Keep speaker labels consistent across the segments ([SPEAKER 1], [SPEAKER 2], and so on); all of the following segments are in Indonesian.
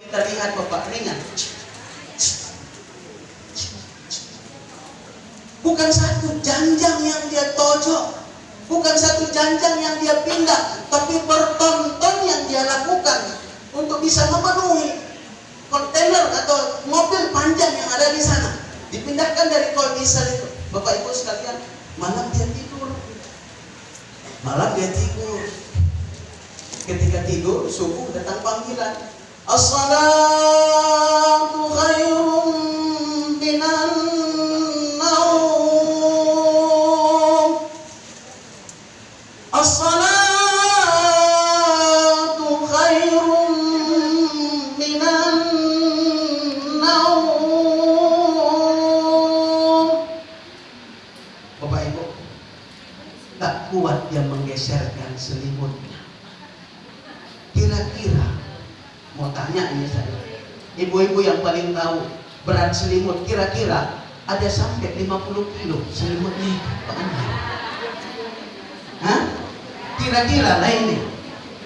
[SPEAKER 1] Kita lihat Bapak ringan. Bukan satu janjang yang dia tojok, bukan satu janjang yang dia pindah, tapi bertonton yang dia lakukan untuk bisa memenuhi kontainer atau mobil panjang yang ada di sana. Dipindahkan dari tol diesel itu. Bapak Ibu sekalian, malam dia tidur. Malam dia tidur. Ketika tidur, subuh datang panggilan. As-salatu khairum minan naum. As-salatu khairum minan naum. Bapak Ibu, tak kuat dia menggeserkan selimutnya. Kira-kira, mau tanya ini saya, ibu-ibu yang paling tahu berat selimut, kira-kira ada sampai 50 kilo selimutnya. Hah? Kira-kira lah ini.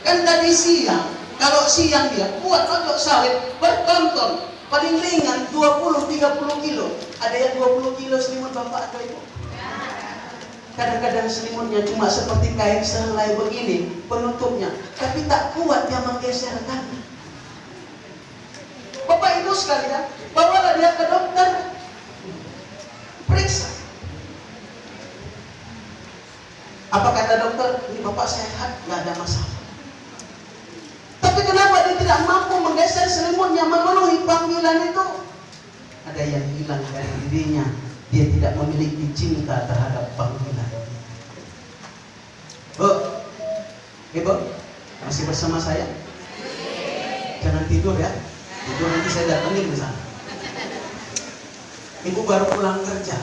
[SPEAKER 1] Kan tadi siang, kalau siang dia kuat untuk sawit bertonton, paling ringan 20-30 kilo. Ada yang 20 kilo selimut Bapak atau Ibu? Kadang-kadang selimutnya cuma seperti kain selai begini penutupnya, tapi tak kuat dia menggeserkan. Bapak Ibu sekalian, bawalah dia ke dokter, periksa. Apa kata dokter? Ini Bapak sehat, nggak ada masalah. Tapi kenapa dia tidak mampu menggeser selimutnya memenuhi panggilan itu? Ada yang hilang dari dirinya. Dia tidak memiliki cinta terhadap panggilan. Bu, Ibu, masih bersama saya? Jangan tidur ya. Tidur nanti saya datangin ke sana. Ibu baru pulang kerja.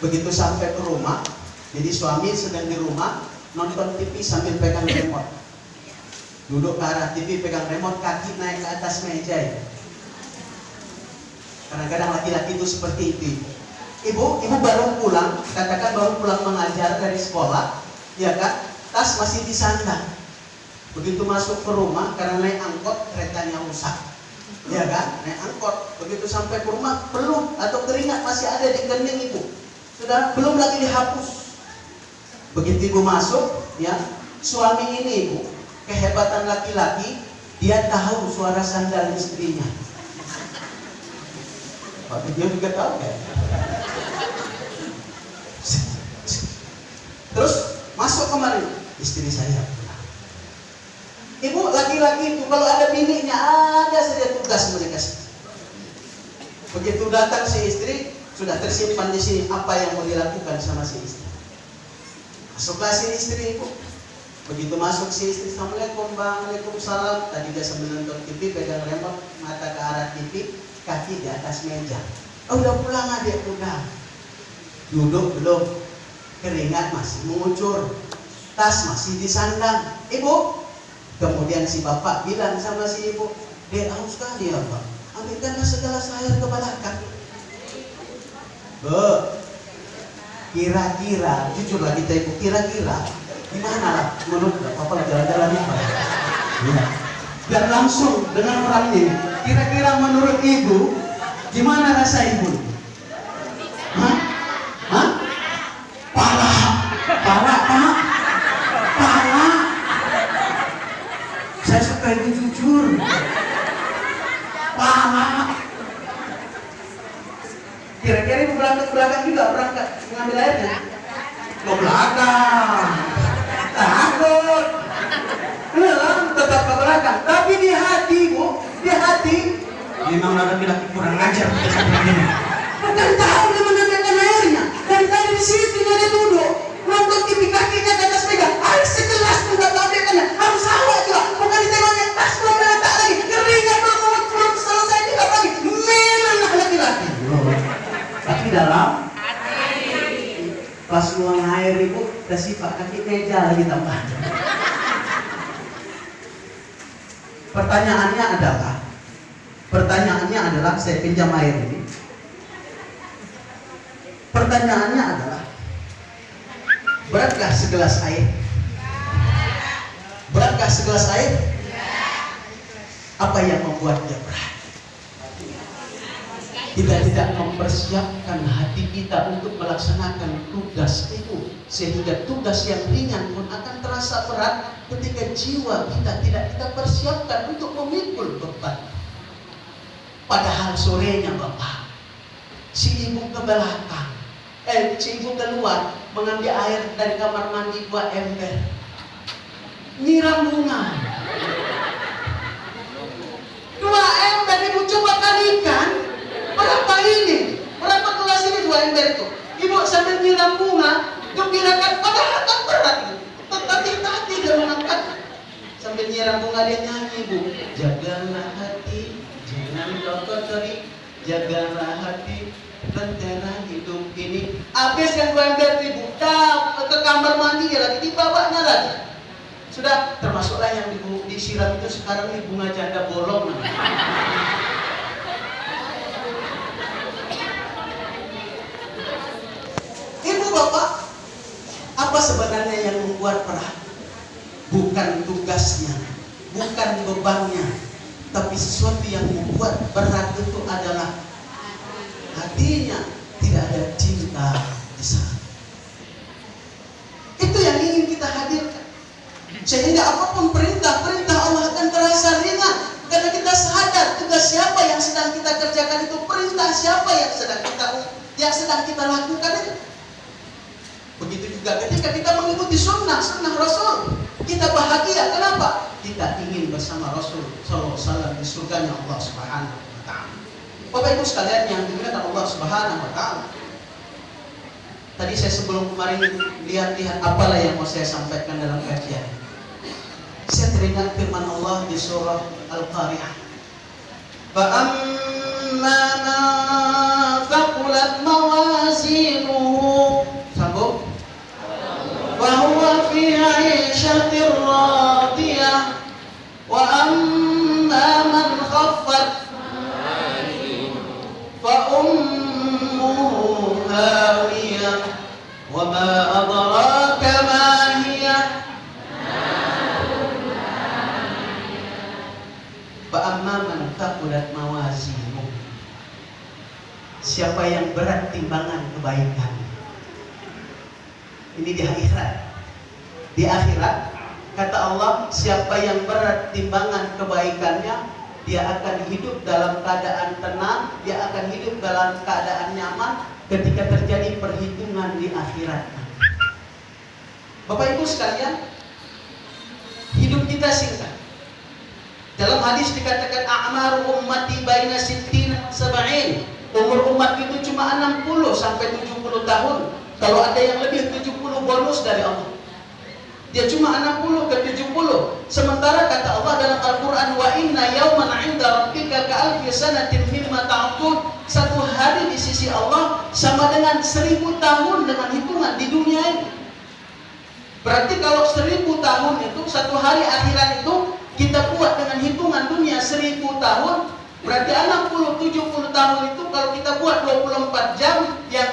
[SPEAKER 1] Begitu sampai ke rumah, jadi suami sedang di rumah nonton TV sambil pegang remote. Duduk ke arah TV pegang remote, kaki naik ke atas meja ya. Kadang-kadang laki-laki itu seperti itu. Ibu baru pulang, katakan baru pulang mengajar dari sekolah, ya kan? Tas masih disandang. Begitu masuk ke rumah, karena naik angkot, keretanya rusak, ya kan? Naik angkot, begitu sampai ke rumah, peluh atau keringat masih ada di kening ibu. Sudah belum lagi dihapus. Begitu ibu masuk, ya, suami ini ibu, kehebatan laki-laki, dia tahu suara sandal istrinya. Pak dia juga tahu kan? Terus masuk kemarin, istri saya pulang. Ibu laki-laki itu kalau ada bininya ada saja tugas mereka. Begitu datang si istri, sudah tersimpan di sini apa yang mau dilakukan sama si istri. Masuklah si istri ibu. Begitu masuk si istri, Assalamualaikum bang, Waalaikumsalam. Tadi dia sambil nonton TV, pegang remote, mata ke arah TV, kaki di atas meja. Oh, udah pulang adik, udah. Duduk belum, keringat masih mengucur, tas masih disandang. Ibu, kemudian si bapak bilang sama si ibu, dek haus sekali ya pak, ambilkanlah segelas air ke belakang. Bu, kira-kira, jujurlah kita ibu, kira-kira gimana lah menurut bapak jalan-jalan apa? Ya. Dan langsung dengan orang ini, kira-kira menurut ibu gimana rasa ibu? Hah? Hah? Parah, parah, parah, parah. Saya suka ibu jujur. Parah. Kira-kira ibu berangkat ke belakang juga, berangkat mengambil airnya? Ke belakang. Takut. Tetap ke belakang. Tapi di hati ibu, di hati, memang laki-laki kurang ajar begini. Bukan tahu dia mengambilkan airnya. Dari tadi di situ dia duduk, nonton TV, kakinya ke atas meja. Air segelas pun tak ambilkannya. Harus awak juga. Bukan ditengoknya tas belum meletak lagi. Keringat belum selesai juga lagi. Memanglah laki-laki. Tapi dalam pas buang air ibu, kasih pak kaki meja lagi tambah. Pertanyaannya adalah saya pinjam air ini. Pertanyaannya adalah, beratkah segelas air? Beratkah segelas air? Apa yang membuatnya berat? Kita tidak mempersiapkan hati kita untuk melaksanakan tugas itu, sehingga tugas yang ringan pun akan terasa berat ketika jiwa kita tidak kita persiapkan untuk memikul beban. Padahal sorenya Bapak, si ibu ke belakang, si ibu keluar mengambil air dari kamar mandi 2 ember, nyiram bunga. 2 ember ibu coba kalikan. Berapa ini? Berapa kelas ini 2 ember itu? Ibu sambil nyiram bunga, gembirakan, padahal kan berat itu. Tetapi dia mengangkat. Sambil nyiram bunga dia nyanyi, ibu. Jagalah hati, jangan kau kotori. Jagalah hati, lentera hidup ini. Habis yang 2 ember ibu, ke kamar mandi lagi, dibawanya lagi. Sudah termasuklah yang ibu disiram itu sekarang ini bunga janda bolong. Ibu bapak, apa sebenarnya yang membuat berat? Bukan tugasnya, bukan bebannya, tapi sesuatu yang membuat berat itu adalah hatinya tidak ada cinta di sana. Itu yang ingin kita hadirkan. Sehingga apapun perintah Allah akan terasa ringan, karena kita sadar tugas siapa yang sedang kita kerjakan itu, perintah siapa yang sedang kita lakukan itu. Begitu juga ketika kita mengikuti sunnah Rasul, kita bahagia. Kenapa? Kita ingin bersama Rasul Sallallahu Alaihi Wasallam di surganya Allah Subhanahu Wa Taala. Bapak Ibu sekalian yang dimuliakan Allah Subhanahu Wa Taala. Tadi saya sebelum kemarin lihat apalah yang mau saya sampaikan dalam kajian. Saya teringat firman Allah di surah Al-Qari'ah. Fa'amma man thaqulat mawazinuhu, sambung, fahuwa fi 'ishatin radiyah, wa amma man khaffat fa ummuhu hawiyah, wa ma adraka ma hiya. Fa'amma man thaqulat mawazinuhu, siapa yang berat timbangan kebaikan. Ini di akhirat. Di akhirat kata Allah, siapa yang berat timbangan kebaikannya, dia akan hidup dalam keadaan tenang, dia akan hidup dalam keadaan nyaman ketika terjadi perhitungan di akhirat. Bapak Ibu sekalian, hidup kita singkat. Dalam hadis dikatakan a'maru ummati baina sittina sab'in. Umur umat itu cuma 60 sampai 70 tahun. Kalau ada yang lebih 70 bonus dari Allah. Dia cuma 60 ke 70. Sementara kata Allah dalam Al-Quran, wa inna yawman 'inda rabbika ka'alfi sanatin mimma ta'udun. Satu hari di sisi Allah sama dengan 1000 tahun dengan hitungan di dunia ini. Berarti kalau 1000 tahun itu, satu hari akhirat itu kita buat dengan hitungan dunia 1000 tahun, berarti 60-70 tahun itu kalau kita buat 24 jam, yang